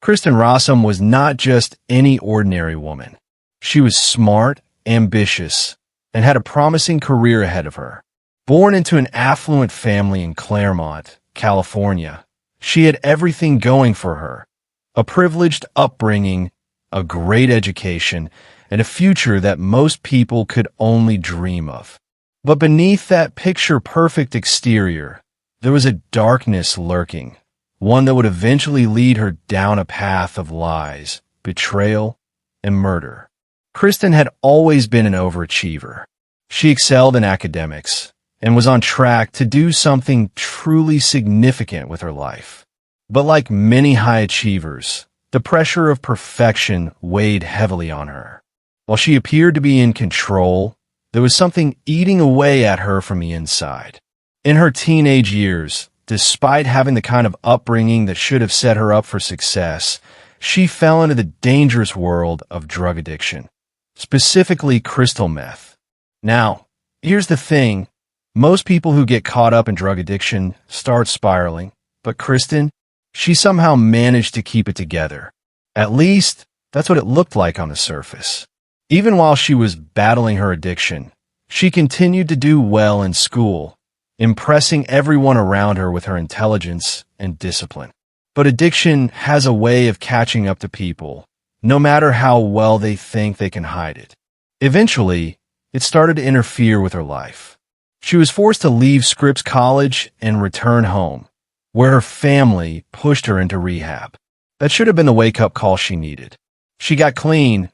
Kristin Rossum was not just any ordinary woman. She was smart, ambitious, and had a promising career ahead of her. Born into an affluent family in Claremont, California, she had everything going for her: a privileged upbringing, a great education, and a future that most people could only dream of. But beneath that picture-perfect exterior, there was a darkness lurking, one that would eventually lead her down a path of lies, betrayal, and murder. Kristin had always been an overachiever. She excelled in academics and was on track to do something truly significant with her life. But like many high achievers, the pressure of perfection weighed heavily on her. While she appeared to be in control, there was something eating away at her from the inside. In her teenage years, despite having the kind of upbringing that should have set her up for success, she fell into the dangerous world of drug addiction, specifically crystal meth. Now, here's the thing. Most people who get caught up in drug addiction start spiraling, but Kristin, she somehow managed to keep it together. At least, that's what it looked like on the surface. Even while she was battling her addiction, she continued to do well in school, impressing everyone around her with her intelligence and discipline. But addiction has a way of catching up to people, no matter how well they think they can hide it. Eventually, it started to interfere with her life. She was forced to leave Scripps College and return home, where her family pushed her into rehab. That should have been the wake-up call she needed. She got clean,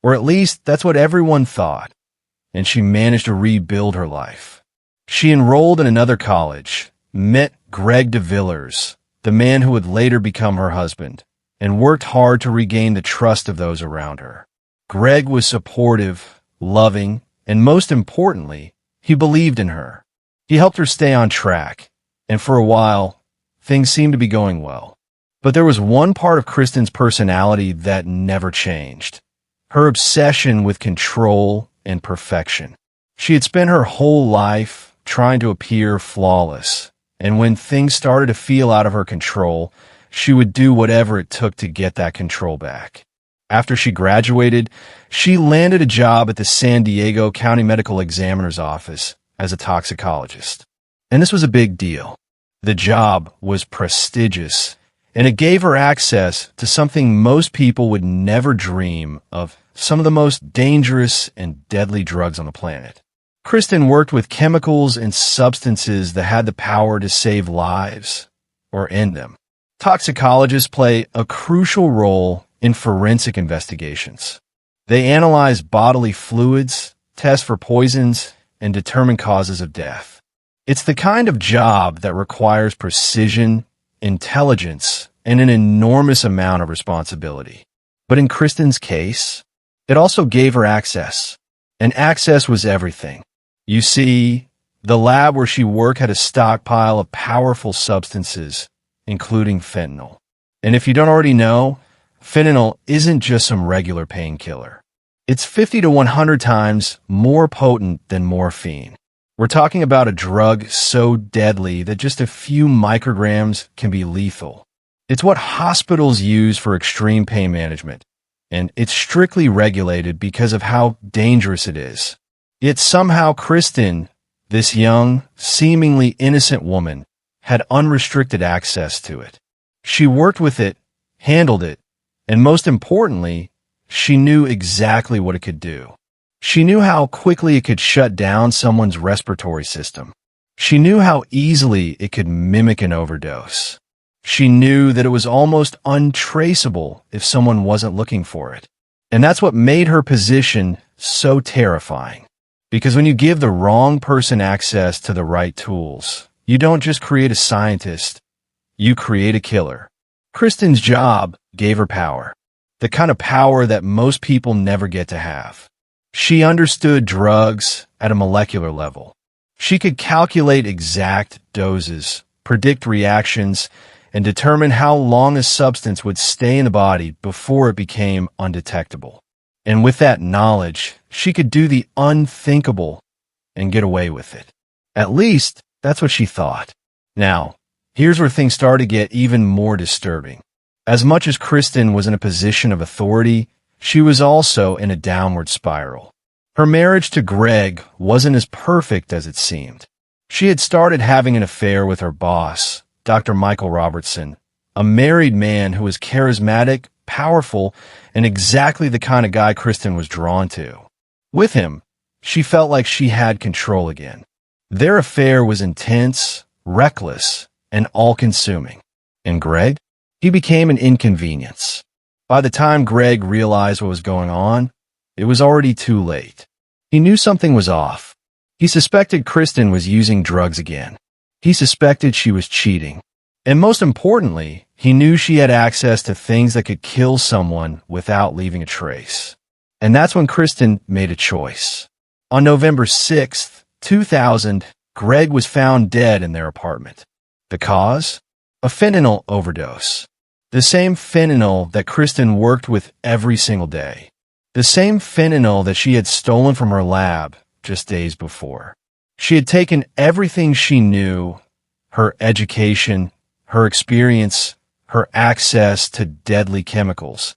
or at least that's what everyone thought, and she managed to rebuild her life. She enrolled in another college, met Greg de Villers, the man who would later become her husband, and worked hard to regain the trust of those around her. Greg was supportive, loving, and most importantly, he believed in her. He helped her stay on track, and for a while, things seemed to be going well. But there was one part of Kristin's personality that never changed: her obsession with control and perfection. She had spent her whole life trying to appear flawless, and when things started to feel out of her control, she would do whatever it took to get that control back. After she graduated, she landed a job at the San Diego County Medical Examiner's office as a toxicologist. And this was a big deal. The job was prestigious, and it gave her access to something most people would never dream of: some of the most dangerous and deadly drugs on the planet. Kristin worked with chemicals and substances that had the power to save lives or end them. Toxicologists play a crucial role in forensic investigations. They analyze bodily fluids, test for poisons, and determine causes of death. It's the kind of job that requires precision, intelligence, and an enormous amount of responsibility. But in Kristin's case, it also gave her access. And access was everything. You see, the lab where she worked had a stockpile of powerful substances, including fentanyl. And if you don't already know, fentanyl isn't just some regular painkiller. It's 50 to 100 times more potent than morphine. We're talking about a drug so deadly that just a few micrograms can be lethal. It's what hospitals use for extreme pain management, and it's strictly regulated because of how dangerous it is. Yet somehow Kristin, this young, seemingly innocent woman, had unrestricted access to it. She worked with it, handled it, and most importantly, she knew exactly what it could do. She knew how quickly it could shut down someone's respiratory system. She knew how easily it could mimic an overdose. She knew that it was almost untraceable if someone wasn't looking for it. And that's what made her position so terrifying. Because when you give the wrong person access to the right tools, you don't just create a scientist, you create a killer. Kristin's job gave her power, the kind of power that most people never get to have. She understood drugs at a molecular level. She could calculate exact doses, predict reactions, and determine how long a substance would stay in the body before it became undetectable. And with that knowledge, she could do the unthinkable and get away with it. At least, that's what she thought. Now, here's where things started to get even more disturbing. As much as Kristin was in a position of authority, she was also in a downward spiral. Her marriage to Greg wasn't as perfect as it seemed. She had started having an affair with her boss, Dr. Michael Robertson, a married man who was charismatic, powerful, and exactly the kind of guy Kristin was drawn to. With him, she felt like she had control again. Their affair was intense, reckless, and all-consuming. And Greg? He became an inconvenience. By the time Greg realized what was going on, it was already too late. He knew something was off. He suspected Kristin was using drugs again. He suspected she was cheating. And most importantly, he knew she had access to things that could kill someone without leaving a trace. And that's when Kristin made a choice. On November 6th, 2000, Greg was found dead in their apartment. The cause? A fentanyl overdose. The same fentanyl that Kristin worked with every single day. The same fentanyl that she had stolen from her lab just days before. She had taken everything she knew, her education, her experience, her access to deadly chemicals,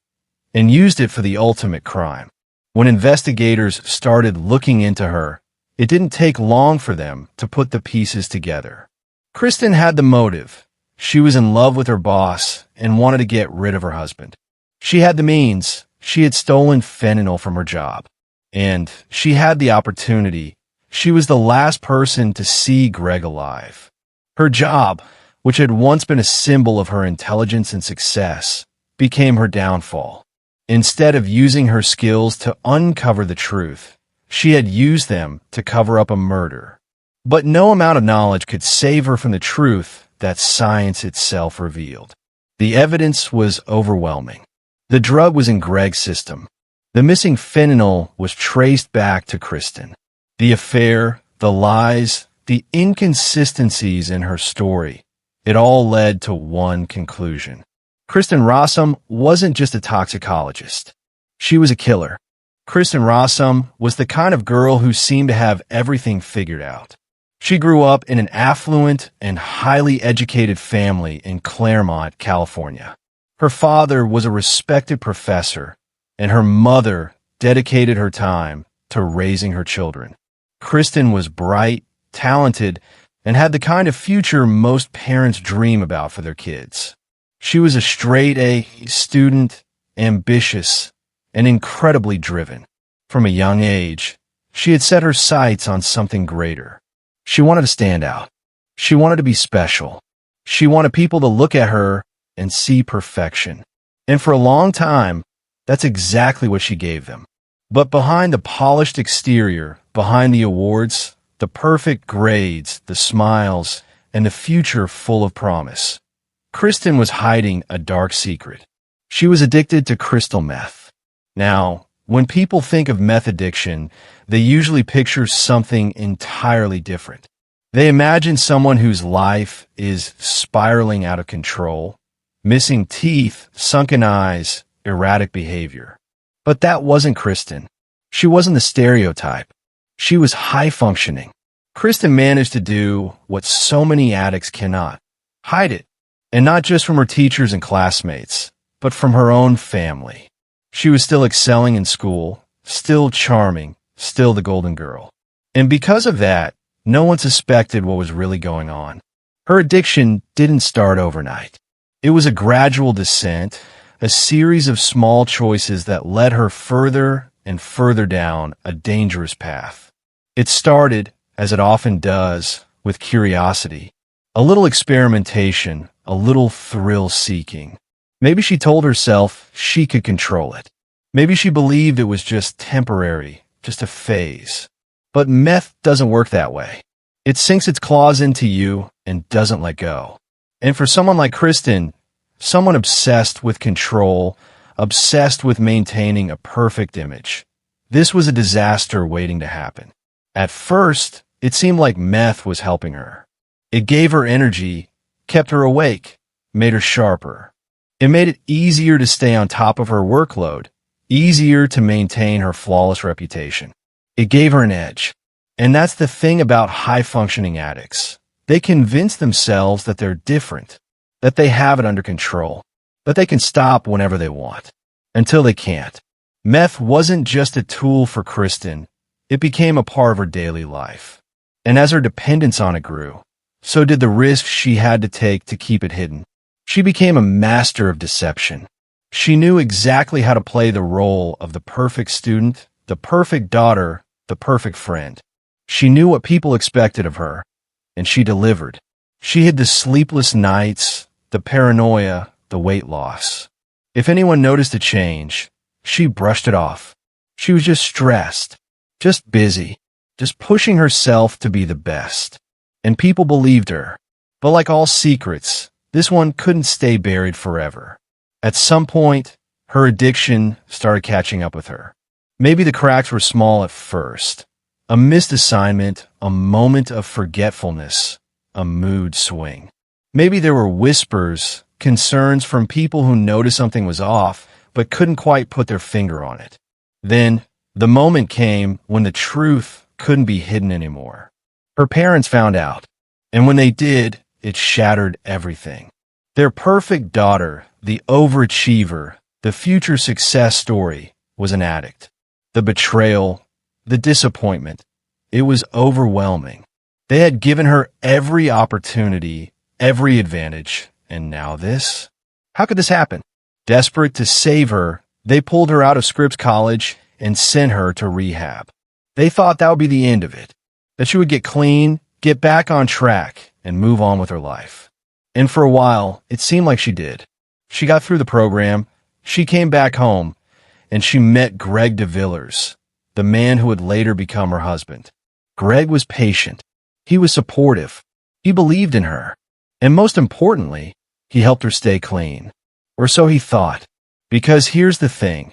and used it for the ultimate crime. When investigators started looking into her, it didn't take long for them to put the pieces together. Kristin had the motive. She was in love with her boss and wanted to get rid of her husband. She had the means. She had stolen fentanyl from her job. And she had the opportunity. She was the last person to see Greg alive. Her job, which had once been a symbol of her intelligence and success, became her downfall. Instead of using her skills to uncover the truth, she had used them to cover up a murder. But no amount of knowledge could save her from the truth that science itself revealed. The evidence was overwhelming. The drug was in Greg's system. The missing fentanyl was traced back to Kristin. The affair, the lies, the inconsistencies in her story, it all led to one conclusion. Kristin Rossum wasn't just a toxicologist. She was a killer. Kristin Rossum was the kind of girl who seemed to have everything figured out. She grew up in an affluent and highly educated family in Claremont, California. Her father was a respected professor, and her mother dedicated her time to raising her children. Kristin was bright, talented, and had the kind of future most parents dream about for their kids. She was a straight-A student, ambitious, and incredibly driven. From a young age, she had set her sights on something greater. She wanted to stand out. She wanted to be special. She wanted people to look at her and see perfection. And for a long time, that's exactly what she gave them. But behind the polished exterior, behind the awards, the perfect grades, the smiles, and the future full of promise, Kristin was hiding a dark secret. She was addicted to crystal meth. Now, when people think of meth addiction, they usually picture something entirely different. They imagine someone whose life is spiraling out of control, missing teeth, sunken eyes, erratic behavior. But that wasn't Kristin. She wasn't the stereotype. She was high-functioning. Kristin managed to do what so many addicts cannot: hide it. And not just from her teachers and classmates, but from her own family. She was still excelling in school, still charming, still the golden girl. And because of that, no one suspected what was really going on. Her addiction didn't start overnight. It was a gradual descent, a series of small choices that led her further and further down a dangerous path. It started, as it often does, with curiosity, a little experimentation, a little thrill-seeking. Maybe she told herself she could control it. Maybe she believed it was just temporary, just a phase. But meth doesn't work that way. It sinks its claws into you and doesn't let go. And for someone like Kristin, someone obsessed with control, obsessed with maintaining a perfect image, this was a disaster waiting to happen. At first, it seemed like meth was helping her. It gave her energy, kept her awake, made her sharper. It made it easier to stay on top of her workload, easier to maintain her flawless reputation. It gave her an edge. And that's the thing about high-functioning addicts. They convince themselves that they're different, that they have it under control. but they can stop whenever they want, until they can't. Meth wasn't just a tool for Kristin, it became a part of her daily life. And as her dependence on it grew, so did the risks she had to take to keep it hidden. She became a master of deception. She knew exactly how to play the role of the perfect student, the perfect daughter, the perfect friend. She knew what people expected of her, and she delivered. She hid the sleepless nights, the paranoia, the weight loss. If anyone noticed a change, she brushed it off. She was just stressed, just busy, just pushing herself to be the best. And people believed her. But like all secrets, this one couldn't stay buried forever. At some point, her addiction started catching up with her. Maybe the cracks were small at first. A missed assignment, a moment of forgetfulness, a mood swing. Maybe there were whispers, concerns from people who noticed something was off, but couldn't quite put their finger on it. Then, the moment came when the truth couldn't be hidden anymore. Her parents found out, and when they did, it shattered everything. Their perfect daughter, the overachiever, the future success story, was an addict. The betrayal, the disappointment, it was overwhelming. They had given her every opportunity, every advantage, and now this? How could this happen? Desperate to save her, they pulled her out of Scripps College and sent her to rehab. They thought that would be the end of it, that she would get clean, get back on track, and move on with her life. And for a while, it seemed like she did. She got through the program, she came back home, and she met Greg de Villers, the man who would later become her husband. Greg was patient. He was supportive. He believed in her. And most importantly, he helped her stay clean. Or so he thought. Because here's the thing.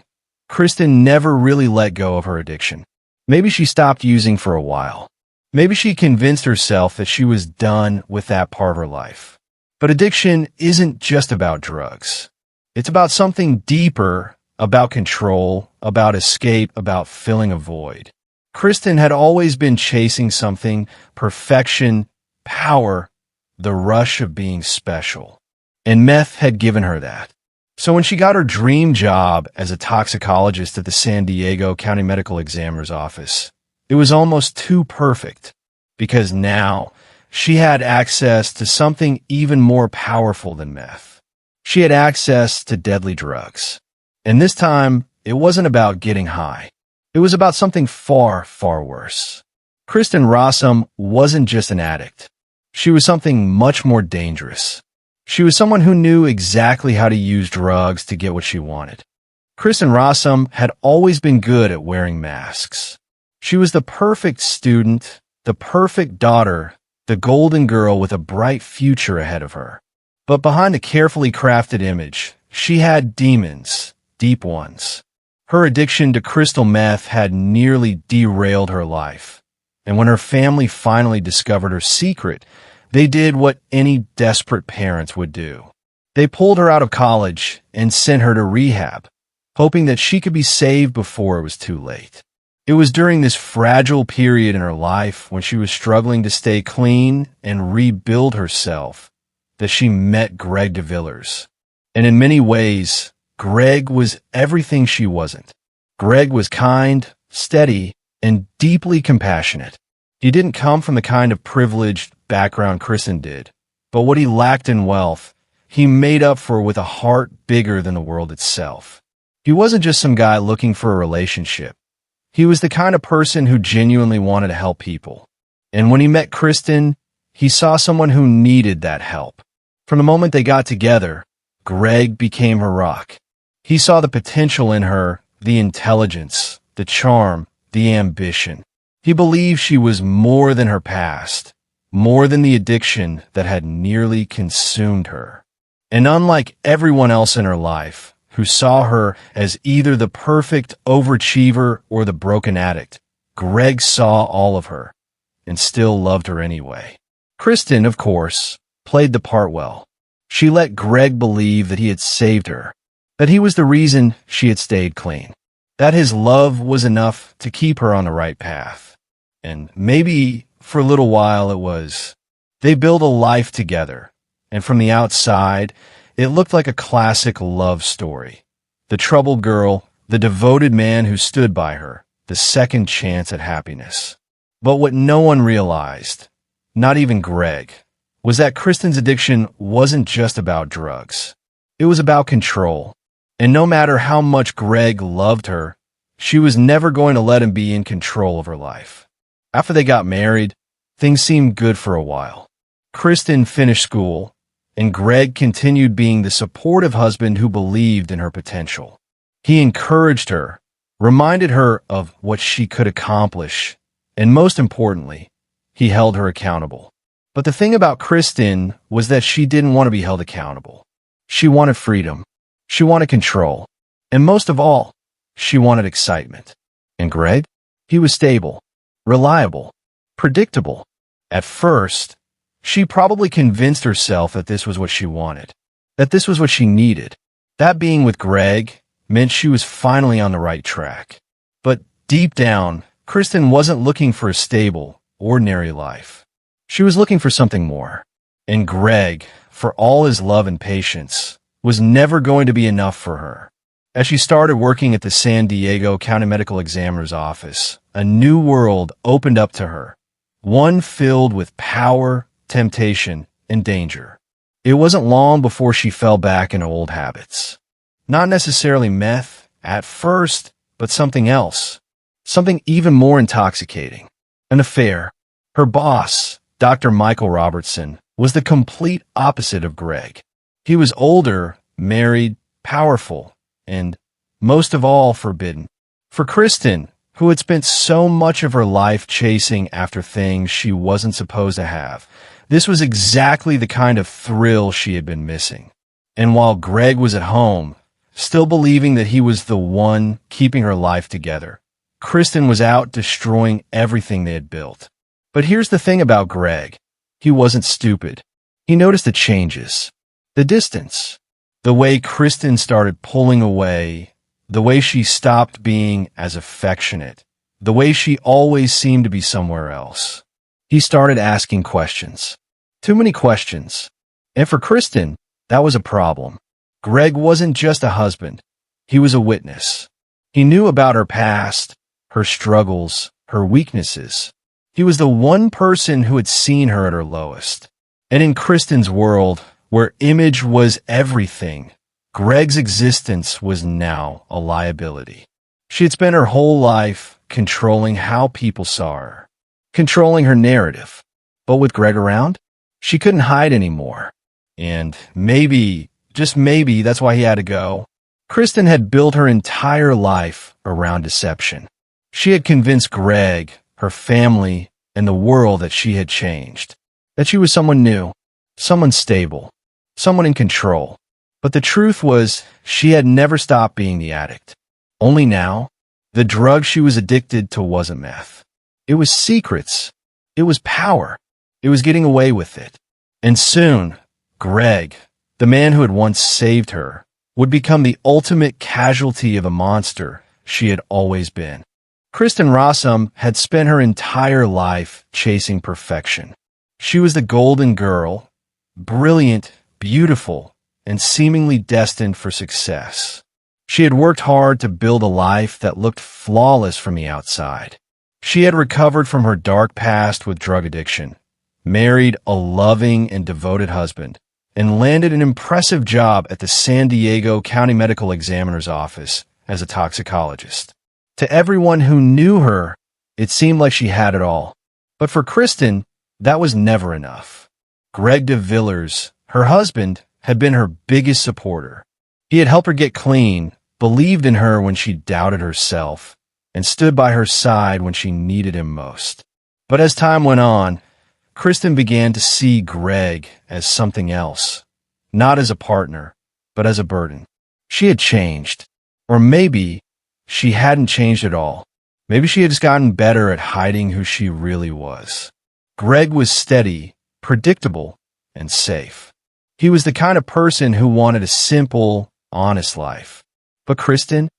Kristin never really let go of her addiction. Maybe she stopped using for a while. Maybe she convinced herself that she was done with that part of her life. But addiction isn't just about drugs. It's about something deeper, about control, about escape, about filling a void. Kristin had always been chasing something, perfection, power, the rush of being special. And meth had given her that. So when she got her dream job as a toxicologist at the San Diego County Medical Examiner's office, it was almost too perfect, because now she had access to something even more powerful than meth. She had access to deadly drugs. And this time, it wasn't about getting high. It was about something far, far worse. Kristin Rossum wasn't just an addict. She was something much more dangerous. She was someone who knew exactly how to use drugs to get what she wanted. Kristin Rossum had always been good at wearing masks. She was the perfect student, the perfect daughter, the golden girl with a bright future ahead of her. But behind the carefully crafted image, she had demons, deep ones. Her addiction to crystal meth had nearly derailed her life. And when her family finally discovered her secret, they did what any desperate parents would do. They pulled her out of college and sent her to rehab, hoping that she could be saved before it was too late. It was during this fragile period in her life when she was struggling to stay clean and rebuild herself that she met Greg de Villers. And in many ways, Greg was everything she wasn't. Greg was kind, steady, and deeply compassionate. He didn't come from the kind of privileged background Kristin did, but what he lacked in wealth, he made up for with a heart bigger than the world itself. He wasn't just some guy looking for a relationship. He was the kind of person who genuinely wanted to help people. And when he met Kristin, he saw someone who needed that help. From the moment they got together, Greg became her rock. He saw the potential in her, the intelligence, the charm, the ambition. He believed she was more than her past, more than the addiction that had nearly consumed her. And unlike everyone else in her life, who saw her as either the perfect overachiever or the broken addict, Greg saw all of her and still loved her anyway. Kristin, of course, played the part well. She let Greg believe that he had saved her, that he was the reason she had stayed clean, that his love was enough to keep her on the right path. And maybe for a little while it was. They built a life together, and from the outside, It looked like a classic love story. The troubled girl, the devoted man who stood by her, the second chance at happiness. But what no one realized, not even Greg, was that Kristin's addiction wasn't just about drugs. It was about control. And no matter how much Greg loved her, she was never going to let him be in control of her life. After they got married, things seemed good for a while. Kristin finished school, and Greg continued being the supportive husband who believed in her potential. He encouraged her, reminded her of what she could accomplish, and most importantly, he held her accountable. But the thing about Kristin was that she didn't want to be held accountable. She wanted freedom. She wanted control. And most of all, she wanted excitement. And Greg? He was stable, reliable, predictable. At first, she probably convinced herself that this was what she wanted, that this was what she needed. That being with Greg meant she was finally on the right track. But deep down, Kristin wasn't looking for a stable, ordinary life. She was looking for something more. And Greg, for all his love and patience, was never going to be enough for her. As she started working at the San Diego County Medical Examiner's office, a new world opened up to her, one filled with power, temptation, and danger. It wasn't long before she fell back into old habits. Not necessarily meth at first, but something else. Something even more intoxicating. An affair. Her boss, Dr. Michael Robertson, was the complete opposite of Greg. He was older, married, powerful, and, most of all, forbidden. For Kristin, who had spent so much of her life chasing after things she wasn't supposed to have, this was exactly the kind of thrill she had been missing. And while Greg was at home, still believing that he was the one keeping her life together, Kristin was out destroying everything they had built. But here's the thing about Greg. He wasn't stupid. He noticed the changes, the distance, the way Kristin started pulling away, the way she stopped being as affectionate, the way she always seemed to be somewhere else. He started asking questions. Too many questions. And for Kristin, that was a problem. Greg wasn't just a husband. He was a witness. He knew about her past, her struggles, her weaknesses. He was the one person who had seen her at her lowest. And in Kristin's world, where image was everything, Greg's existence was now a liability. She had spent her whole life controlling how people saw her, controlling her narrative. But with Greg around, she couldn't hide anymore. And maybe, just maybe, that's why he had to go. Kristin had built her entire life around deception. She had convinced Greg, her family, and the world that she had changed, that she was someone new, someone stable, someone in control. But the truth was, she had never stopped being the addict. Only now, the drug she was addicted to wasn't meth. It was secrets. It was power. It was getting away with it. And soon, Greg, the man who had once saved her, would become the ultimate casualty of a monster she had always been. Kristin Rossum had spent her entire life chasing perfection. She was the golden girl, brilliant, beautiful, and seemingly destined for success. She had worked hard to build a life that looked flawless from the outside. She had recovered from her dark past with drug addiction, married a loving and devoted husband, and landed an impressive job at the San Diego County Medical Examiner's office as a toxicologist. To everyone who knew her, it seemed like she had it all. But for Kristin, that was never enough. Gregory de Villers, her husband, had been her biggest supporter. He had helped her get clean, believed in her when she doubted herself, and stood by her side when she needed him most. But as time went on, Kristin began to see Greg as something else, not as a partner, but as a burden. She had changed, or maybe she hadn't changed at all. Maybe she had just gotten better at hiding who she really was. Greg was steady, predictable, and safe. He was the kind of person who wanted a simple, honest life. But Kristin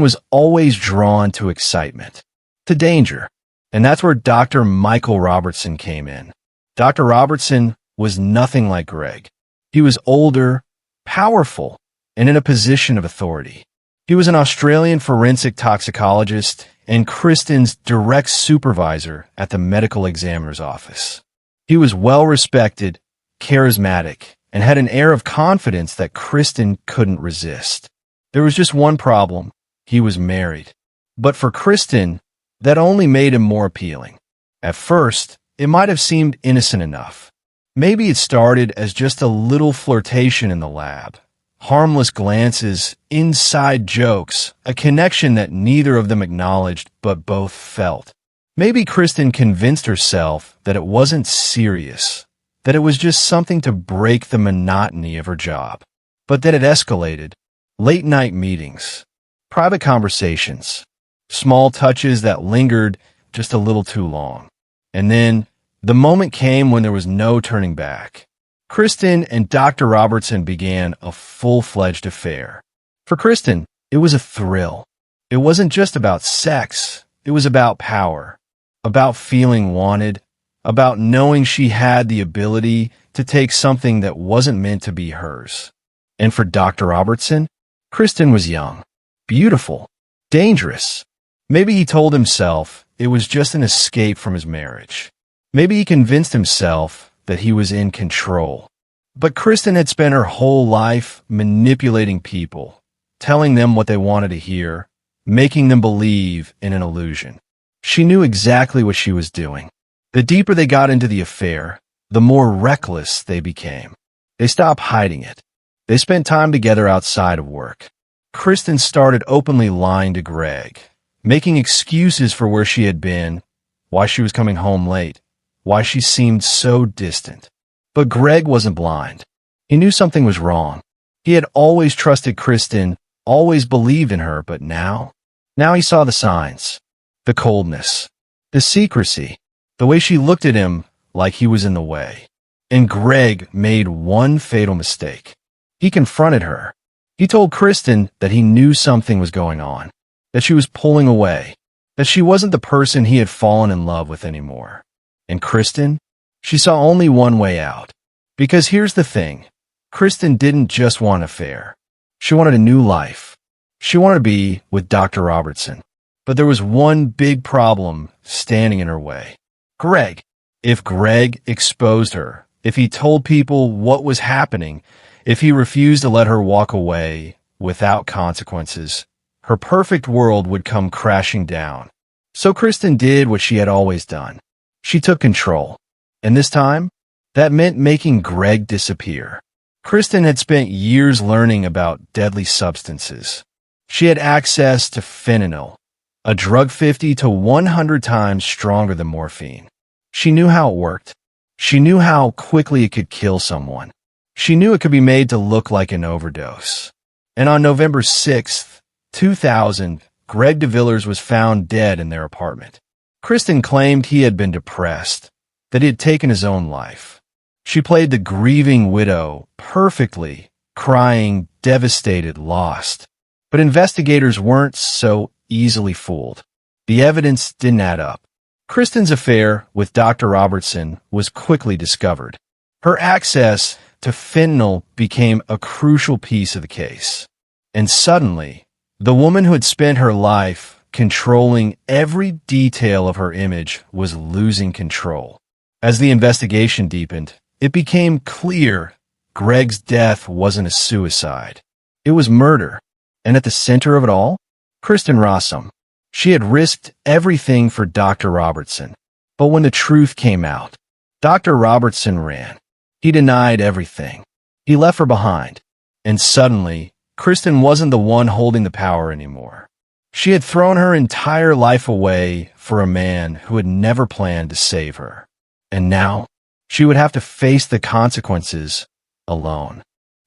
was always drawn to excitement, to danger. And that's where Dr. Michael Robertson came in. Dr. Robertson was nothing like Greg. He was older, powerful, and in a position of authority. He was an Australian forensic toxicologist and Kristin's direct supervisor at the medical examiner's office. He was well-respected, charismatic, and had an air of confidence that Kristin couldn't resist. There was just one problem. He was married. But for Kristin, that only made him more appealing. At first, it might have seemed innocent enough. Maybe it started as just a little flirtation in the lab. Harmless glances, inside jokes, a connection that neither of them acknowledged but both felt. Maybe Kristin convinced herself that it wasn't serious, that it was just something to break the monotony of her job. But then it escalated. Late-night meetings, private conversations, small touches that lingered just a little too long. And then, the moment came when there was no turning back. Kristin and Dr. Robertson began a full-fledged affair. For Kristin, it was a thrill. It wasn't just about sex. It was about power, about feeling wanted, about knowing she had the ability to take something that wasn't meant to be hers. And for Dr. Robertson, Kristin was young, beautiful, dangerous. Maybe he told himself it was just an escape from his marriage. Maybe he convinced himself that he was in control. But Kristin had spent her whole life manipulating people, telling them what they wanted to hear, making them believe in an illusion. She knew exactly what she was doing. The deeper they got into the affair, the more reckless they became. They stopped hiding it. They spent time together outside of work. Kristin started openly lying to Greg, making excuses for where she had been, why she was coming home late, why she seemed so distant. But Greg wasn't blind. He knew something was wrong. He had always trusted Kristin, always believed in her, but now he saw the signs. The coldness, the secrecy, the way she looked at him like he was in the way. And Greg made one fatal mistake. He confronted her. He told Kristin that he knew something was going on, that she was pulling away, that she wasn't the person he had fallen in love with anymore. And Kristin, she saw only one way out. Because here's the thing, Kristin didn't just want an affair. She wanted a new life. She wanted to be with Dr. Robertson. But there was one big problem standing in her way. Greg. If Greg exposed her, if he told people what was happening, if he refused to let her walk away without consequences, her perfect world would come crashing down. So Kristin did what she had always done. She took control. And this time, that meant making Greg disappear. Kristin had spent years learning about deadly substances. She had access to fentanyl, a drug 50 to 100 times stronger than morphine. She knew how it worked. She knew how quickly it could kill someone. She knew it could be made to look like an overdose. And on November 6th, 2000, Greg de Villers was found dead in their apartment. Kristin claimed he had been depressed, that he had taken his own life. She played the grieving widow perfectly, crying, devastated, lost. But investigators weren't so easily fooled. The evidence didn't add up. Kristin's affair with Dr. Robertson was quickly discovered. Her access to fentanyl became a crucial piece of the case. And suddenly, the woman who had spent her life controlling every detail of her image was losing control. As the investigation deepened, it became clear Greg's death wasn't a suicide. It was murder. And at the center of it all, Kristin Rossum. She had risked everything for Dr. Robertson. But when the truth came out, Dr. Robertson ran. He denied everything. He left her behind. And suddenly, Kristin wasn't the one holding the power anymore. She had thrown her entire life away for a man who had never planned to save her. And now, she would have to face the consequences alone.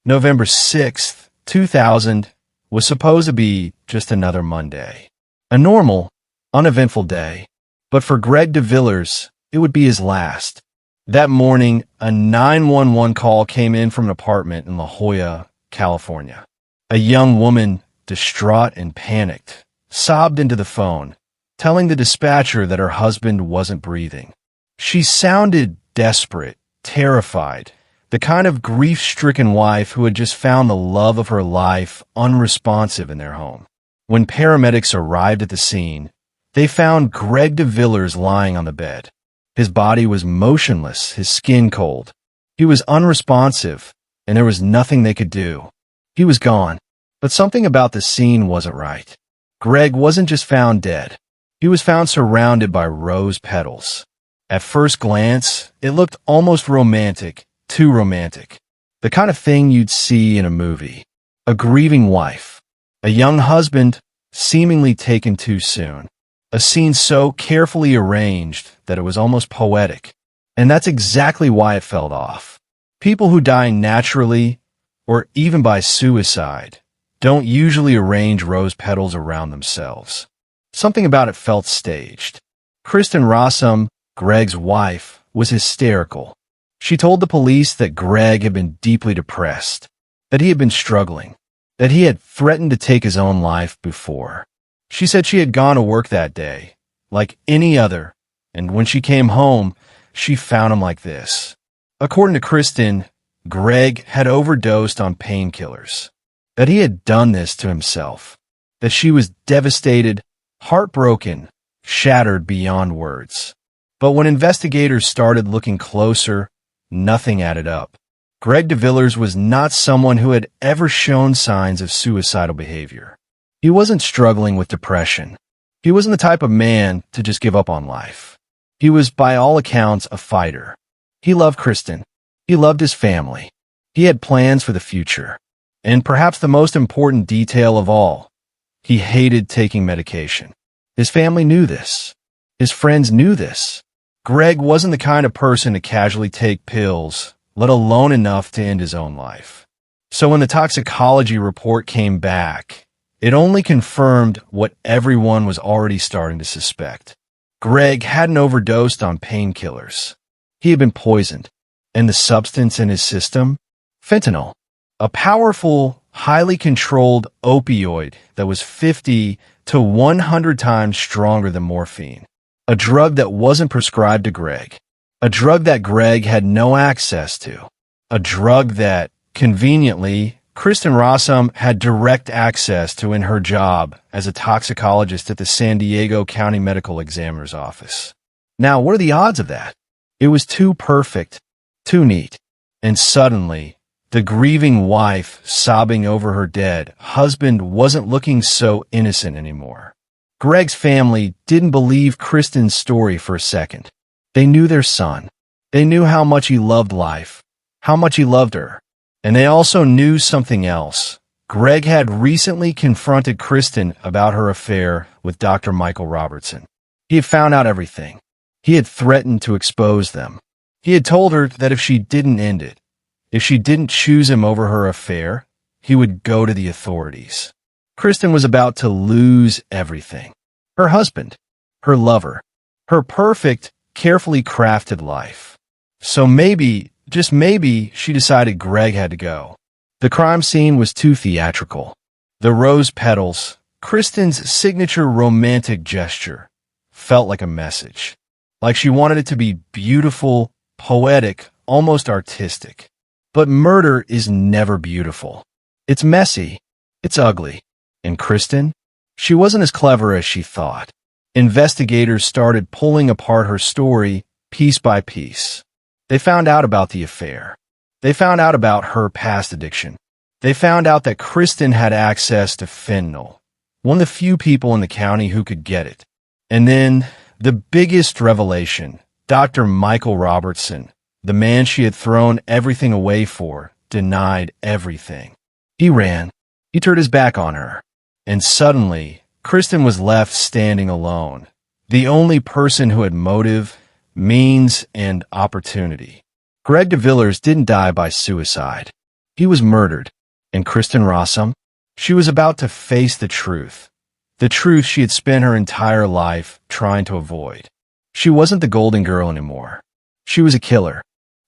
November 6th, 2000 was supposed to be just another Monday. A normal, uneventful day. But for Greg de Villers, it would be his last. That morning, a 911 call came in from an apartment in La Jolla, California. A young woman, distraught and panicked, sobbed into the phone, telling the dispatcher that her husband wasn't breathing. She sounded desperate, terrified, The kind of grief-stricken wife who had just found the love of her life unresponsive in their home. When paramedics arrived at the scene, they found Greg de Villers lying on the bed. His body was motionless, his skin cold. He was unresponsive, and there was nothing they could do. He was gone. But something about the scene wasn't right. Greg wasn't just found dead. He was found surrounded by rose petals. At first glance, it looked almost romantic, too romantic. The kind of thing you'd see in a movie. A grieving wife. A young husband, seemingly taken too soon. A scene so carefully arranged that it was almost poetic. And that's exactly why it fell off. People who die naturally, or even by suicide, don't usually arrange rose petals around themselves. Something about it felt staged. Kristin Rossum, Greg's wife, was hysterical. She told the police that Greg had been deeply depressed, that he had been struggling, that he had threatened to take his own life before. She said she had gone to work that day, like any other, and when she came home, she found him like this. According to Kristin, Greg had overdosed on painkillers, that he had done this to himself, that she was devastated, heartbroken, shattered beyond words. But when investigators started looking closer, nothing added up. Greg de Villers was not someone who had ever shown signs of suicidal behavior. He wasn't struggling with depression. He wasn't the type of man to just give up on life. He was, by all accounts, a fighter. He loved Kristin. He loved his family. He had plans for the future. And perhaps the most important detail of all, he hated taking medication. His family knew this. His friends knew this. Greg wasn't the kind of person to casually take pills, let alone enough to end his own life. So when the toxicology report came back, it only confirmed what everyone was already starting to suspect. Greg hadn't overdosed on painkillers. He had been poisoned. And the substance in his system? Fentanyl. A powerful, highly controlled opioid that was 50 to 100 times stronger than morphine. A drug that wasn't prescribed to Greg. A drug that Greg had no access to. A drug that, conveniently, Kristin Rossum had direct access to in her job as a toxicologist at the San Diego County Medical Examiner's Office. Now, what are the odds of that? It was too perfect, too neat. And suddenly, the grieving wife sobbing over her dead husband wasn't looking so innocent anymore. Greg's family didn't believe Kristin's story for a second. They knew their son. They knew how much he loved life, how much he loved her. And they also knew something else. Greg had recently confronted Kristin about her affair with Dr. Michael Robertson. He had found out everything. He had threatened to expose them. He had told her that if she didn't end it, if she didn't choose him over her affair, he would go to the authorities. Kristin was about to lose everything. Her husband, her lover, her perfect, carefully crafted life. So maybe, just maybe, she decided Greg had to go. The crime scene was too theatrical. The rose petals, Kristin's signature romantic gesture, felt like a message. Like she wanted it to be beautiful, poetic, almost artistic. But murder is never beautiful. It's messy. It's ugly. And Kristin? She wasn't as clever as she thought. Investigators started pulling apart her story piece by piece. They found out about the affair. They found out about her past addiction. They found out that Kristin had access to fentanyl, one of the few people in the county who could get it. And then, the biggest revelation, Dr. Michael Robertson, the man she had thrown everything away for, denied everything. He ran. He turned his back on her. And suddenly, Kristin was left standing alone, the only person who had motive, means, and opportunity. Greg de Villers didn't die by suicide. He was murdered. And Kristin Rossum? She was about to face the truth she had spent her entire life trying to avoid. She wasn't the golden girl anymore. She was a killer.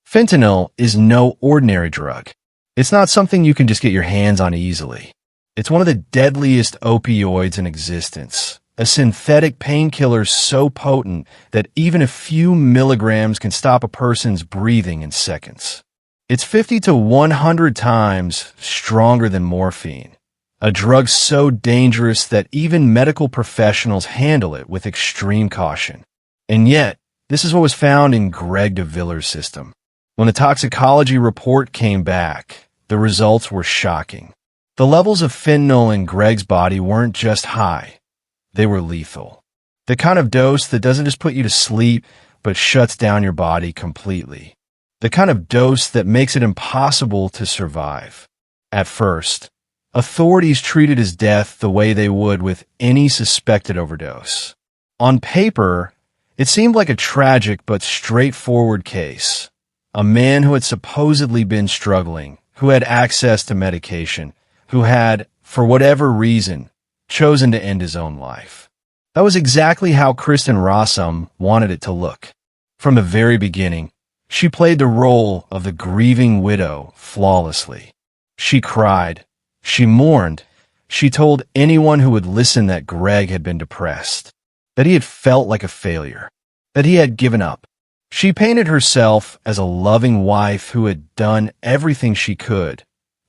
Fentanyl is no ordinary drug. It's not something you can just get your hands on easily. It's one of the deadliest opioids in existence, a synthetic painkiller so potent that even a few milligrams can stop a person's breathing in seconds. It's 50 to 100 times stronger than morphine, a drug so dangerous that even medical professionals handle it with extreme caution. And yet, this is what was found in Gregory de Villers' system. When the toxicology report came back, the results were shocking. The levels of fentanyl in Greg's body weren't just high, they were lethal. The kind of dose that doesn't just put you to sleep, but shuts down your body completely. The kind of dose that makes it impossible to survive. At first, authorities treated his death the way they would with any suspected overdose. On paper, it seemed like a tragic but straightforward case. A man who had supposedly been struggling, who had access to medication, who had, for whatever reason, chosen to end his own life. That was exactly how Kristin Rossum wanted it to look. From the very beginning, she played the role of the grieving widow flawlessly. She cried, she mourned, she told anyone who would listen that Greg had been depressed, that he had felt like a failure, that he had given up. She painted herself as a loving wife who had done everything she could,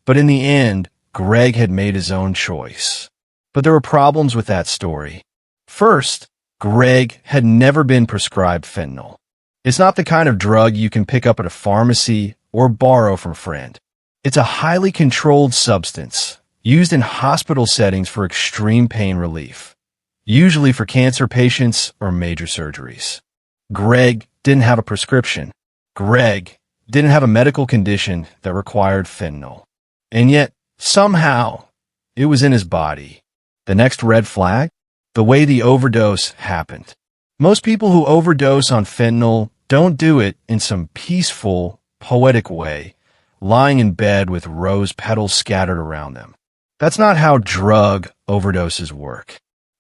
but in the end, Greg had made his own choice. But there were problems with that story. First, Greg had never been prescribed fentanyl. It's not the kind of drug you can pick up at a pharmacy or borrow from a friend. It's a highly controlled substance used in hospital settings for extreme pain relief, usually for cancer patients or major surgeries. Greg didn't have a prescription. Greg didn't have a medical condition that required fentanyl. And yet, somehow, it was in his body. The next red flag? The way the overdose happened. Most people who overdose on fentanyl don't do it in some peaceful, poetic way, lying in bed with rose petals scattered around them. That's not how drug overdoses work.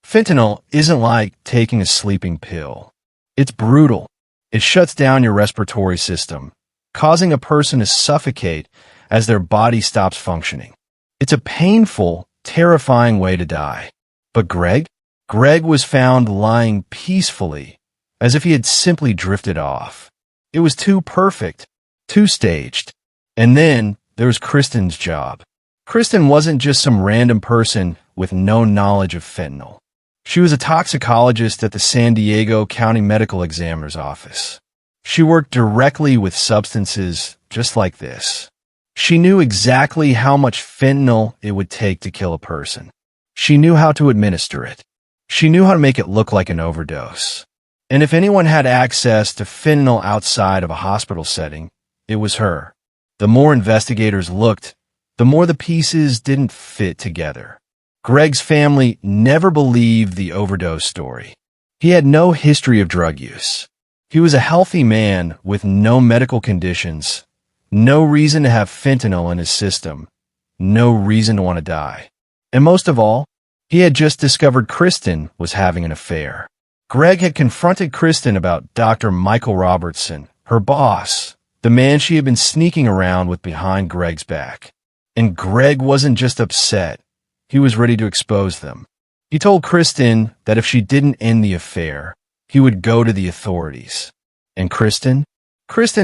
Fentanyl isn't like taking a sleeping pill. It's brutal. It shuts down your respiratory system, causing a person to suffocate as their body stops functioning. It's a painful, terrifying way to die. But Greg was found lying peacefully, as if he had simply drifted off. It was too perfect, too staged. And then there was Kristin's job. Kristin wasn't just some random person with no knowledge of fentanyl. She was a toxicologist at the San Diego County Medical Examiner's office. She worked directly with substances just like this. She knew exactly how much fentanyl it would take to kill a person. She knew how to administer it. She knew how to make it look like an overdose. And if anyone had access to fentanyl outside of a hospital setting, it was her. The more investigators looked, the more the pieces didn't fit together. Greg's family never believed the overdose story. He had no history of drug use. He was a healthy man with no medical conditions, no reason to have fentanyl in his system, no reason to want to die. And most of all, he had just discovered Kristin was having an affair. Greg had confronted Kristin about Dr. Michael Robertson, her boss, the man she had been sneaking around with behind Greg's back. And Greg wasn't just upset. He was ready to expose them. He told Kristin that if she didn't end the affair, he would go to the authorities. And Kristin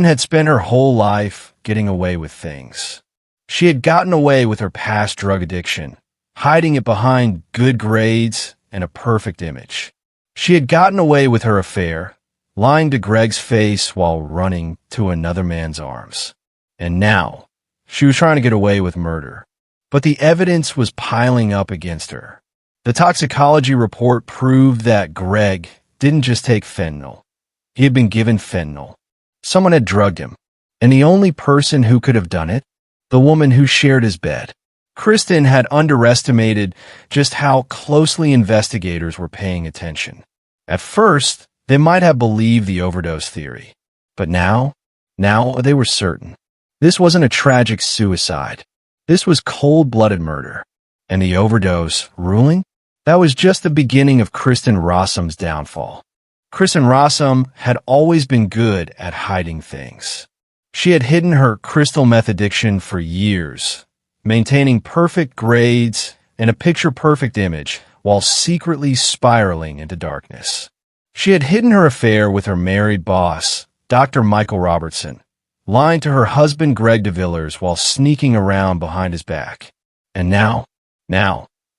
had spent her whole life getting away with things. She had gotten away with her past drug addiction, hiding it behind good grades and a perfect image. She had gotten away with her affair, lying to Greg's face while running to another man's arms. And now, she was trying to get away with murder. But the evidence was piling up against her. The toxicology report proved that Greg didn't just take fentanyl. He had been given fentanyl. Someone had drugged him. And the only person who could have done it? The woman who shared his bed. Kristin had underestimated just how closely investigators were paying attention. At first, they might have believed the overdose theory. But now they were certain. This wasn't a tragic suicide. This was cold-blooded murder. And the overdose ruling? That was just the beginning of Kristin Rossum's downfall. Kristin Rossum had always been good at hiding things. She had hidden her crystal meth addiction for years, maintaining perfect grades and a picture-perfect image while secretly spiraling into darkness. She had hidden her affair with her married boss, Dr. Michael Robertson, lying to her husband Greg de Villers while sneaking around behind his back. And now,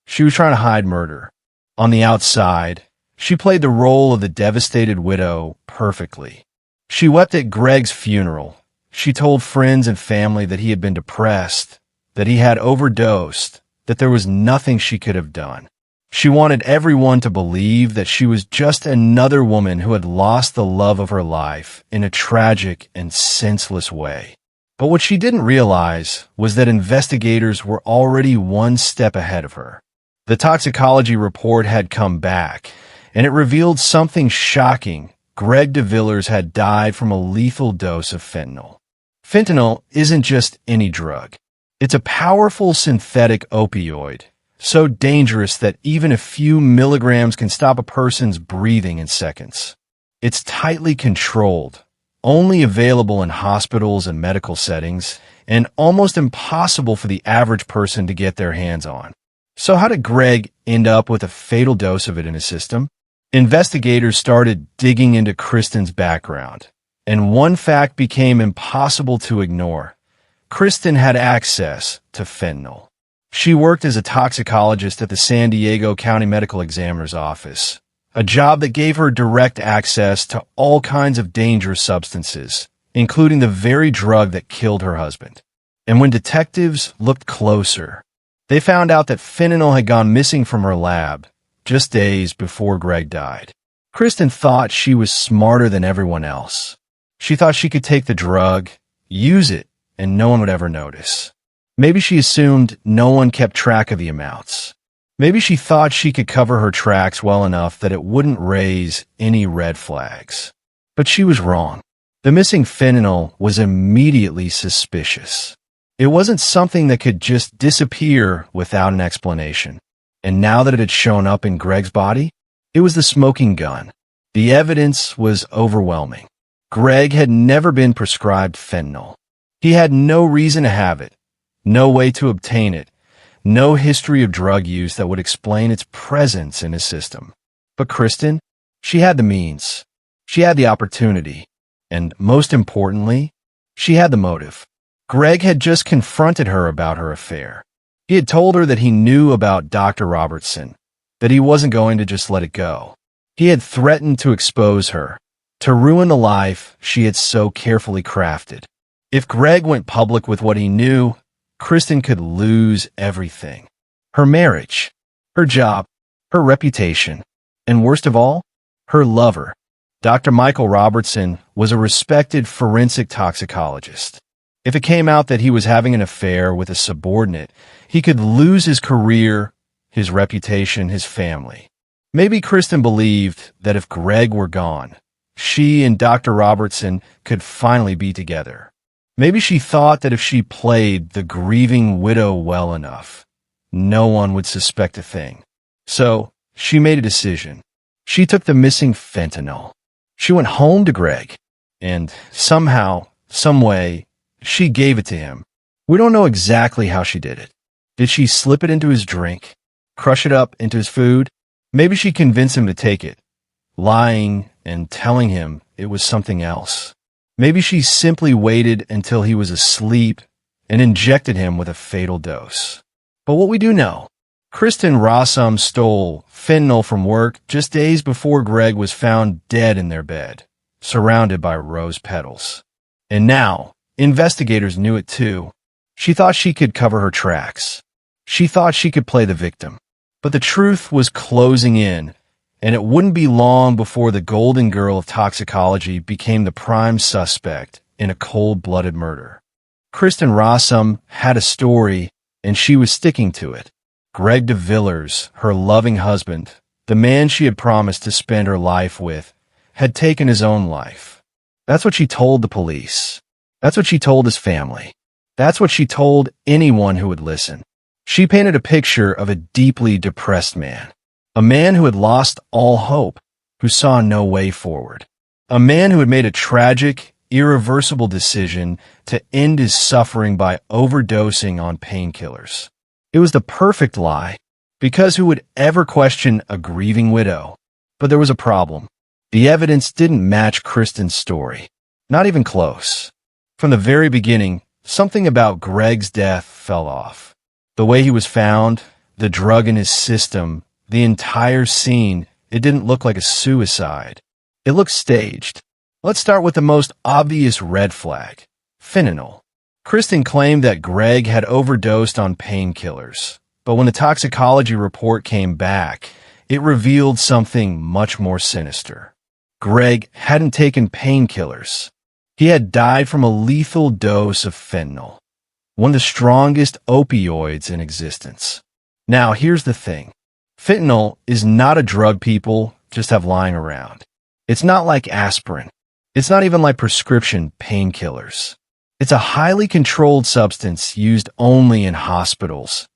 she was trying to hide murder. On the outside, she played the role of the devastated widow perfectly. She wept at Greg's funeral. She told friends and family that he had been depressed, that he had overdosed, that there was nothing she could have done. She wanted everyone to believe that she was just another woman who had lost the love of her life in a tragic and senseless way. But what she didn't realize was that investigators were already one step ahead of her. The toxicology report had come back, and it revealed something shocking. Greg de Villers had died from a lethal dose of fentanyl. Fentanyl isn't just any drug. It's a powerful synthetic opioid, so dangerous that even a few milligrams can stop a person's breathing in seconds. It's tightly controlled, only available in hospitals and medical settings, and almost impossible for the average person to get their hands on. So how did Greg end up with a fatal dose of it in his system? Investigators started digging into Kristin's background, and one fact became impossible to ignore. Kristin had access to fentanyl. She worked as a toxicologist at the San Diego County Medical Examiner's Office, a job that gave her direct access to all kinds of dangerous substances, including the very drug that killed her husband. And when detectives looked closer, they found out that fentanyl had gone missing from her lab just days before Greg died. Kristin thought she was smarter than everyone else. She thought she could take the drug, use it, and no one would ever notice. Maybe she assumed no one kept track of the amounts. Maybe she thought she could cover her tracks well enough that it wouldn't raise any red flags. But she was wrong. The missing fentanyl was immediately suspicious. It wasn't something that could just disappear without an explanation. And now that it had shown up in Greg's body, it was the smoking gun. The evidence was overwhelming. Greg had never been prescribed fentanyl. He had no reason to have it, no way to obtain it, no history of drug use that would explain its presence in his system. But Kristin, she had the means. She had the opportunity. And most importantly, she had the motive. Greg had just confronted her about her affair. He had told her that he knew about Dr. Robertson, that he wasn't going to just let it go. He had threatened to expose her, to ruin the life she had so carefully crafted. If Greg went public with what he knew, Kristin could lose everything. Her marriage, her job, her reputation, and worst of all, her lover. Dr. Michael Robertson was a respected forensic toxicologist. If it came out that he was having an affair with a subordinate, he could lose his career, his reputation, his family. Maybe Kristin believed that if Greg were gone, she and Dr. Robertson could finally be together. Maybe she thought that if she played the grieving widow well enough, no one would suspect a thing. So she made a decision. She took the missing fentanyl. She went home to Greg, and somehow, some way, she gave it to him. We don't know exactly how she did it. Did she slip it into his drink? Crush it up into his food? Maybe she convinced him to take it, lying and telling him it was something else. Maybe she simply waited until he was asleep and injected him with a fatal dose. But what we do know, Kristin Rossum stole fentanyl from work just days before Greg was found dead in their bed, surrounded by rose petals. And now, investigators knew it too. She thought she could cover her tracks. She thought she could play the victim. But the truth was closing in, and it wouldn't be long before the golden girl of toxicology became the prime suspect in a cold-blooded murder. Kristin Rossum had a story, and she was sticking to it. Greg de Villers, her loving husband, the man she had promised to spend her life with, had taken his own life. That's what she told the police. That's what she told his family. That's what she told anyone who would listen. She painted a picture of a deeply depressed man. A man who had lost all hope, who saw no way forward. A man who had made a tragic, irreversible decision to end his suffering by overdosing on painkillers. It was the perfect lie, because who would ever question a grieving widow? But there was a problem. The evidence didn't match Kristin's story. Not even close. From the very beginning, something about Greg's death fell off. The way he was found, the drug in his system, the entire scene, it didn't look like a suicide. It looked staged. Let's start with the most obvious red flag: fentanyl. Kristin claimed that Greg had overdosed on painkillers, but when the toxicology report came back, it revealed something much more sinister. Greg hadn't taken painkillers. He had died from a lethal dose of fentanyl, one of the strongest opioids in existence. Now, here's the thing. Fentanyl is not a drug people just have lying around. It's not like aspirin. It's not even like prescription painkillers. It's a highly controlled substance used only in hospitals,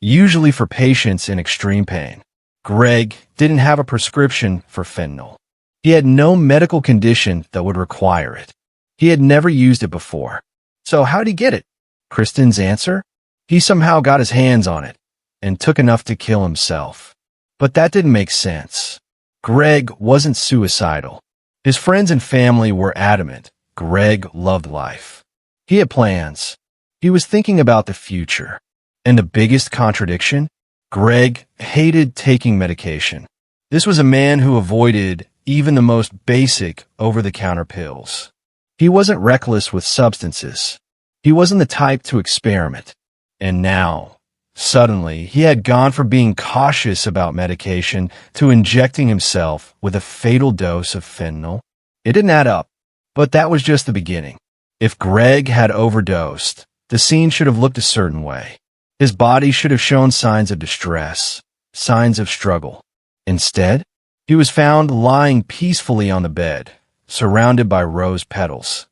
usually for patients in extreme pain. Greg didn't have a prescription for fentanyl. He had no medical condition that would require it. He had never used it before. So how'd he get it? Kristin's answer? He somehow got his hands on it and took enough to kill himself. But that didn't make sense. Greg wasn't suicidal. His friends and family were adamant. Greg loved life. He had plans. He was thinking about the future. And the biggest contradiction? Greg hated taking medication. This was a man who avoided even the most basic over-the-counter pills. He wasn't reckless with substances. He wasn't the type to experiment. And now, suddenly, he had gone from being cautious about medication to injecting himself with a fatal dose of fentanyl. It didn't add up, but that was just the beginning. If Greg had overdosed, the scene should have looked a certain way. His body should have shown signs of distress, signs of struggle. Instead, he was found lying peacefully on the bed, surrounded by rose petals.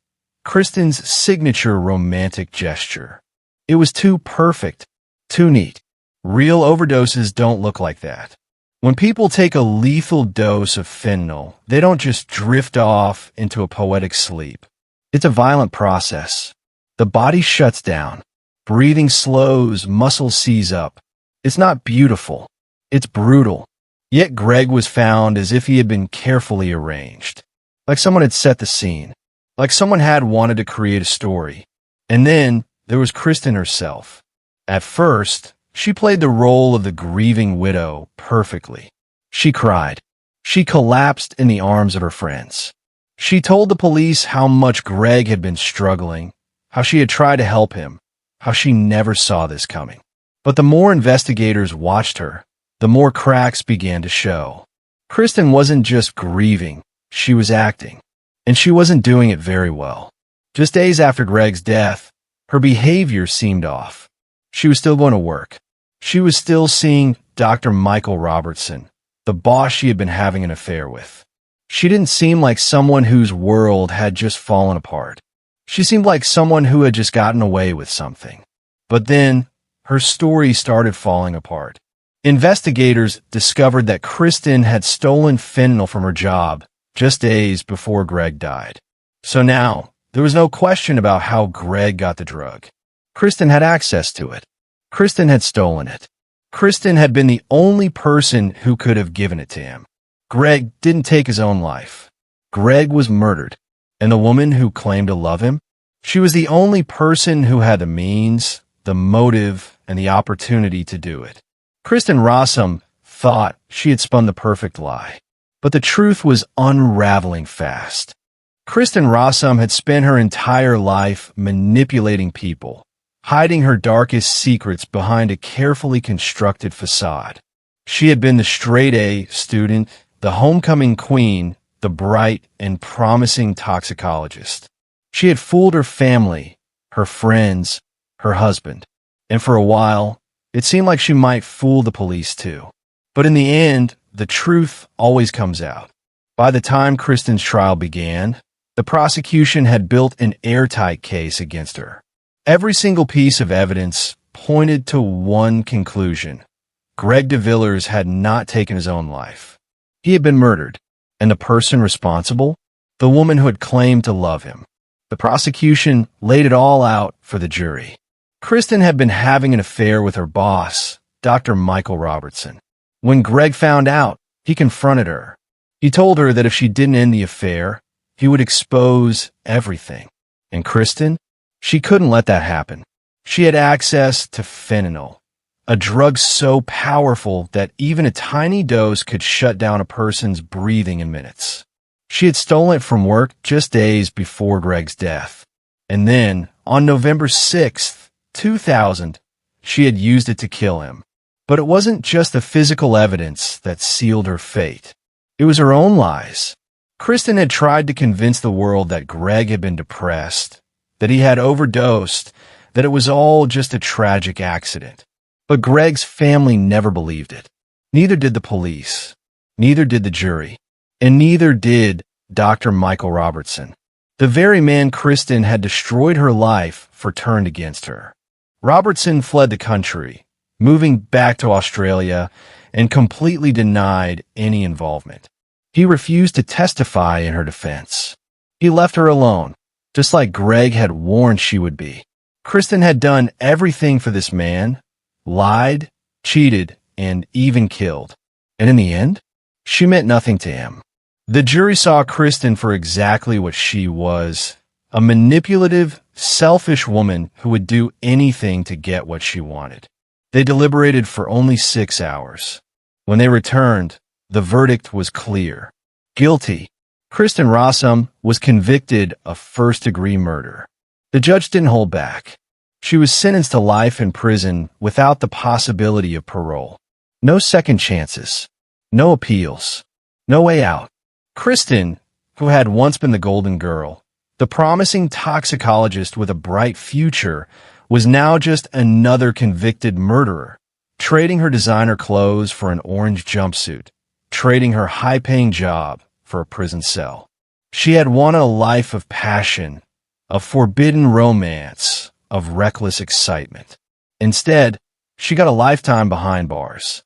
Kristin's signature romantic gesture. It was too perfect, too neat. Real overdoses don't look like that. When people take a lethal dose of fentanyl, they don't just drift off into a poetic sleep. It's a violent process. The body shuts down. Breathing slows, muscles seize up. It's not beautiful. It's brutal. Yet Greg was found as if he had been carefully arranged. Like someone had set the scene. Like someone had wanted to create a story. And then there was Kristin herself. At first, she played the role of the grieving widow perfectly. She cried. She collapsed in the arms of her friends. She told the police how much Greg had been struggling, how she had tried to help him, how she never saw this coming. But the more investigators watched her, the more cracks began to show. Kristin wasn't just grieving, she was acting. And she wasn't doing it very well. Just days after Greg's death, her behavior seemed off. She was still going to work. She was still seeing Dr. Michael Robertson, the boss she had been having an affair with. She didn't seem like someone whose world had just fallen apart. She seemed like someone who had just gotten away with something. But then, her story started falling apart. Investigators discovered that Kristin had stolen fentanyl from her job just days before Greg died. So now, there was no question about how Greg got the drug. Kristin had access to it. Kristin had stolen it. Kristin had been the only person who could have given it to him. Greg didn't take his own life. Greg was murdered. And the woman who claimed to love him? She was the only person who had the means, the motive, and the opportunity to do it. Kristin Rossum thought she had spun the perfect lie. But the truth was unraveling fast. Kristin Rossum had spent her entire life manipulating people, hiding her darkest secrets behind a carefully constructed facade. She had been the straight-A student, the homecoming queen, the bright and promising toxicologist. She had fooled her family, her friends, her husband. And for a while, it seemed like she might fool the police too. But in the end, the truth always comes out. By the time Kristin's trial began, the prosecution had built an airtight case against her. Every single piece of evidence pointed to one conclusion. Greg de Villers had not taken his own life. He had been murdered. And the person responsible? The woman who had claimed to love him. The prosecution laid it all out for the jury. Kristin had been having an affair with her boss, Dr. Michael Robertson. When Greg found out, he confronted her. He told her that if she didn't end the affair, he would expose everything. And Kristin? She couldn't let that happen. She had access to fentanyl, a drug so powerful that even a tiny dose could shut down a person's breathing in minutes. She had stolen it from work just days before Greg's death. And then, on November 6th, 2000, she had used it to kill him. But it wasn't just the physical evidence that sealed her fate. It was her own lies. Kristin had tried to convince the world that Greg had been depressed, that he had overdosed, that it was all just a tragic accident. But Greg's family never believed it. Neither did the police. Neither did the jury. And neither did Dr. Michael Robertson. The very man Kristin had destroyed her life for turned against her. Robertson fled the country, moving back to Australia, and completely denied any involvement. He refused to testify in her defense. He left her alone, just like Greg had warned she would be. Kristin had done everything for this man, lied, cheated, and even killed. And in the end, she meant nothing to him. The jury saw Kristin for exactly what she was, a manipulative, selfish woman who would do anything to get what she wanted. They deliberated for only 6 hours. When they returned, the verdict was clear. Guilty. Kristin Rossum was convicted of first-degree murder. The judge didn't hold back. She was sentenced to life in prison without the possibility of parole. No second chances. No appeals. No way out. Kristin, who had once been the golden girl, the promising toxicologist with a bright future, was now just another convicted murderer, trading her designer clothes for an orange jumpsuit, trading her high-paying job for a prison cell. She had wanted a life of passion, of forbidden romance, of reckless excitement. Instead, she got a lifetime behind bars.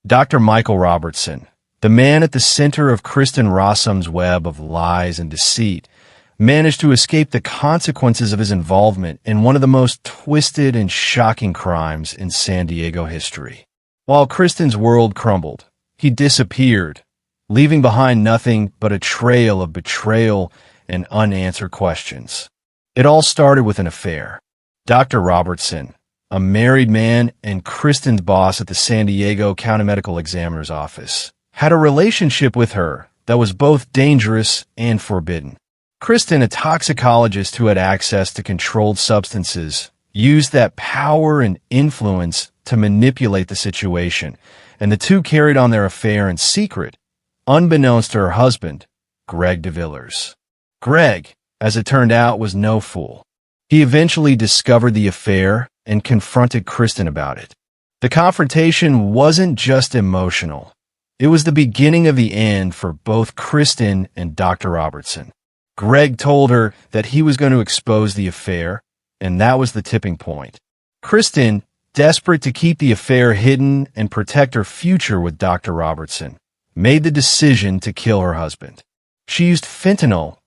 Dr. Michael Robertson, the man at the center of Kristin Rossum's web of lies and deceit, managed to escape the consequences of his involvement in one of the most twisted and shocking crimes in San Diego history. While Kristin's world crumbled, he disappeared, leaving behind nothing but a trail of betrayal and unanswered questions. It all started with an affair. Dr. Robertson, a married man and Kristin's boss at the San Diego County Medical Examiner's office, had a relationship with her that was both dangerous and forbidden. Kristin, a toxicologist who had access to controlled substances, used that power and influence to manipulate the situation, and the two carried on their affair in secret, unbeknownst to her husband, Greg de Villers. Greg, as it turned out, was no fool. He eventually discovered the affair and confronted Kristin about it. The confrontation wasn't just emotional. It was the beginning of the end for both Kristin and Dr. Robertson. Greg told her that he was going to expose the affair, and that was the tipping point. Kristin, desperate to keep the affair hidden and protect her future with Dr. Robertson, made the decision to kill her husband. She used fentanyl,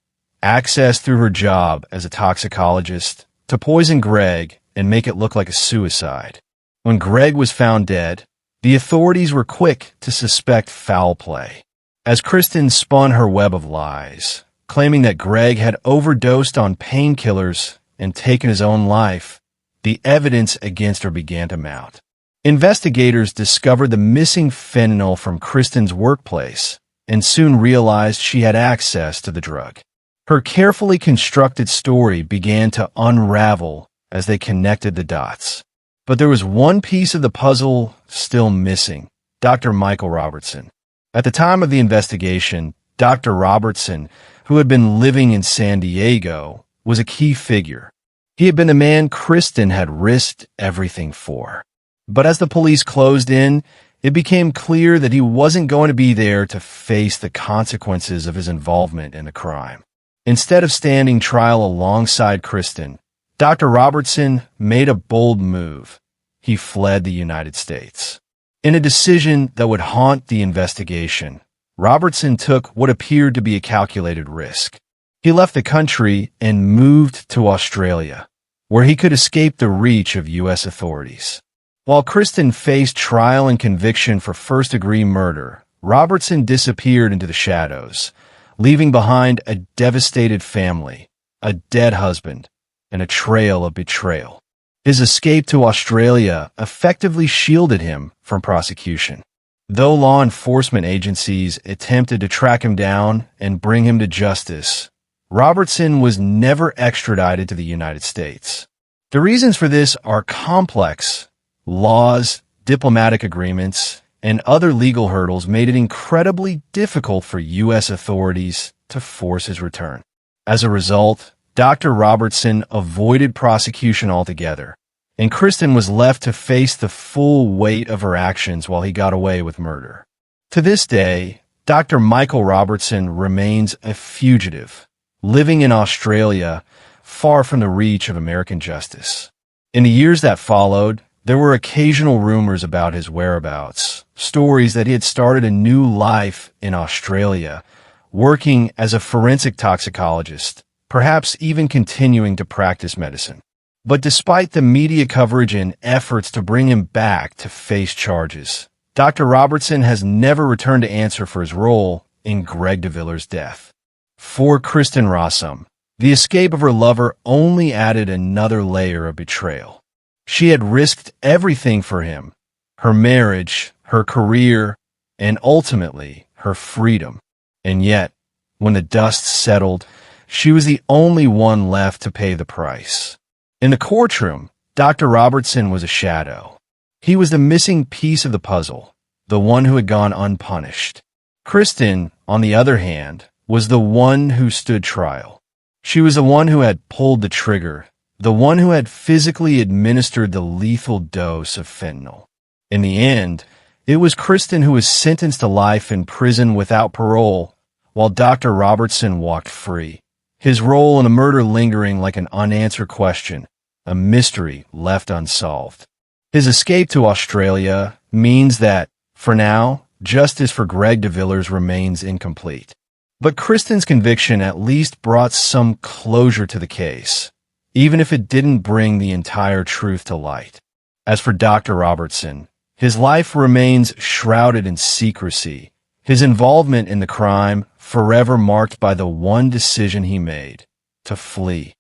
accessed through her job as a toxicologist, to poison Greg and make it look like a suicide. When Greg was found dead, the authorities were quick to suspect foul play. As Kristin spun her web of lies, claiming that Greg had overdosed on painkillers and taken his own life, the evidence against her began to mount. Investigators discovered the missing fentanyl from Kristin's workplace and soon realized she had access to the drug. Her carefully constructed story began to unravel as they connected the dots. But there was one piece of the puzzle still missing: Dr. Michael Robertson. At the time of the investigation, Dr. Robertson, who had been living in San Diego, was a key figure. He had been the man Kristin had risked everything for. But as the police closed in, it became clear that he wasn't going to be there to face the consequences of his involvement in the crime. Instead of standing trial alongside Kristin, Dr. Robertson made a bold move. He fled the United States. In a decision that would haunt the investigation, Robertson took what appeared to be a calculated risk. He left the country and moved to Australia, where he could escape the reach of U.S. authorities. While Kristin faced trial and conviction for first-degree murder, Robertson disappeared into the shadows, leaving behind a devastated family, a dead husband, and a trail of betrayal. His escape to Australia effectively shielded him from prosecution. Though law enforcement agencies attempted to track him down and bring him to justice, Robertson was never extradited to the United States. The reasons for this are complex. Laws, diplomatic agreements, and other legal hurdles made it incredibly difficult for U.S. authorities to force his return. As a result, Dr. Robertson avoided prosecution altogether, and Kristin was left to face the full weight of her actions while he got away with murder. To this day, Dr. Michael Robertson remains a fugitive, living in Australia, far from the reach of American justice. In the years that followed, there were occasional rumors about his whereabouts, stories that he had started a new life in Australia, working as a forensic toxicologist, perhaps even continuing to practice medicine. But despite the media coverage and efforts to bring him back to face charges, Dr. Robertson has never returned to answer for his role in Greg de Villers' death. For Kristin Rossum, the escape of her lover only added another layer of betrayal. She had risked everything for him, her marriage, her career, and ultimately her freedom. And yet, when the dust settled, she was the only one left to pay the price. In the courtroom, Dr. Robertson was a shadow. He was the missing piece of the puzzle, the one who had gone unpunished. Kristin, on the other hand, was the one who stood trial. She was the one who had pulled the trigger, the one who had physically administered the lethal dose of fentanyl. In the end, it was Kristin who was sentenced to life in prison without parole, while Dr. Robertson walked free, his role in the murder lingering like an unanswered question, a mystery left unsolved. His escape to Australia means that, for now, justice for Greg de Villers remains incomplete. But Kristin's conviction at least brought some closure to the case, even if it didn't bring the entire truth to light. As for Dr. Robertson, his life remains shrouded in secrecy, his involvement in the crime forever marked by the one decision he made: to flee.